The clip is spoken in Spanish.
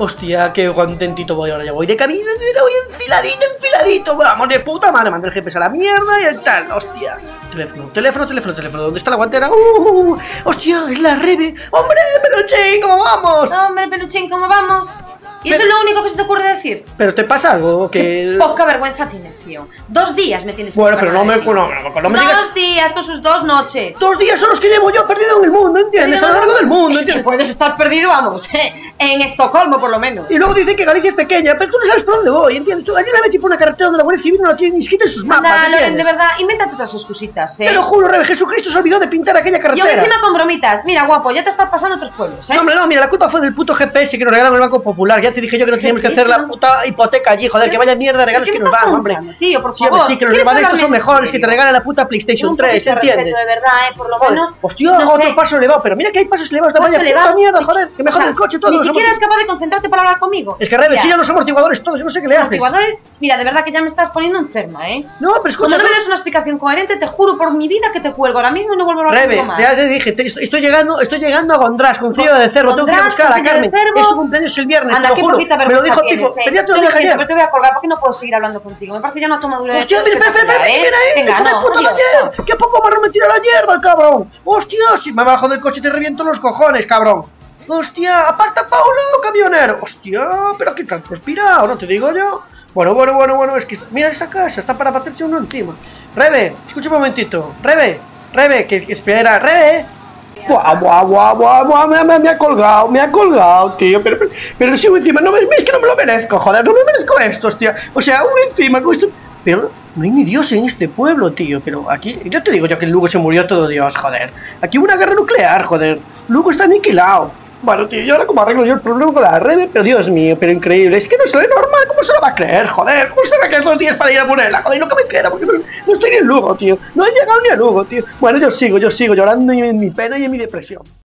Hostia, qué contentito voy ahora. Ya voy de camino, voy enfiladito. Vamos, de puta madre. Mandé el GPS a la mierda y el tal. Hostia. Teléfono. ¿Dónde está la guantera? Hostia, es la Rebe. Hombre, peluchín, ¿cómo vamos? Hombre, peluchín, ¿cómo vamos? ¿Y eso es lo único que se te ocurre decir? ¿Pero te pasa algo? Qué poca vergüenza tienes, tío. 2 días me tienes que Bueno, pero no me digas... 2 días con sus 2 noches. 2 días son los que llevo yo perdido en el mundo, ¿entiendes? A lo largo del mundo, ¿entiendes? Puedes estar perdido, vamos, en Estocolmo por lo menos. Y luego dicen que Galicia es pequeña, pero tú no sabes por dónde voy, ¿entiendes? Allí me metí por una carretera donde la Guardia Civil no la tiene ni escrita en sus mapas, Loren, de verdad, invéntate otras excusitas, Te lo juro, Rebe, Jesucristo se olvidó de pintar aquella carretera. Yo encima con bromitas. Mira, guapo, ya te estás pasando a otros pueblos, No, hombre, no, mira, la culpa fue del puto GPS que nos regalaron el Banco Popular. Ya te dije yo que no teníamos que hacer la puta hipoteca allí, joder, que vaya mierda de regalos que nos dan, hombre. Tío, por favor. Sí, que los demás estos son mejores, que te regalen la puta PlayStation 3, ¿entiendes? De verdad, por lo menos. Hostia, otro paso elevado, pero mira que hay pasos elevados de vaya puta mierda, joder, que mejor el coche todo. Ni siquiera es capaz de concentrarte para hablar conmigo. Es que Rebe, si ya los amortiguadores todos, yo no sé qué le haces. Amortiguadores, mira, de verdad que ya me estás poniendo enferma, ¿eh? No, pero escucha. Como no me des una explicación coherente, te juro por mi vida que te cuelgo ahora mismo y no vuelvo a hablar contigo más. Rebe, ya te dije, estoy llegando a Gondrás con crío de cerdo, tengo que ir a buscar a Carmen. Es su cumpleaños el viernes, te lo juro. Me lo dijo tipo, pero te voy a colgar porque no puedo seguir hablando contigo. Me parece ya una toma dura de... Hostia, mira, no. ¿Qué poco marrón me tira la hierba, cabrón? Hostia, si me bajo del coche te reviento los cojones, cabrón. Hostia, aparta, Paulo, camionero. Hostia, pero qué tan conspirado, ¿no te digo yo? Bueno, es que mira esa casa, está para baterse uno encima. Rebe, escucha un momentito. Rebe, que espera, Rebe. Buah, me ha colgado, tío, pero si encima, no ves que no me lo merezco, joder, no me merezco esto, hostia, o sea, uno encima con esto, pero no hay ni Dios en este pueblo, tío, pero aquí, yo te digo yo que en Lugo se murió todo Dios, joder, aquí hubo una guerra nuclear, joder, Lugo está aniquilado. Bueno, tío, yo ahora como arreglo yo el problema con la Rebe, pero Dios mío, pero increíble, es que no se ve normal, ¿cómo se lo va a creer, joder? ¿Cómo se va a creer 2 días para ir a ponerla? Joder, lo que me queda, porque no estoy ni en Lugo, tío, no he llegado ni a Lugo, tío. Bueno, yo sigo llorando en mi pena y en mi depresión.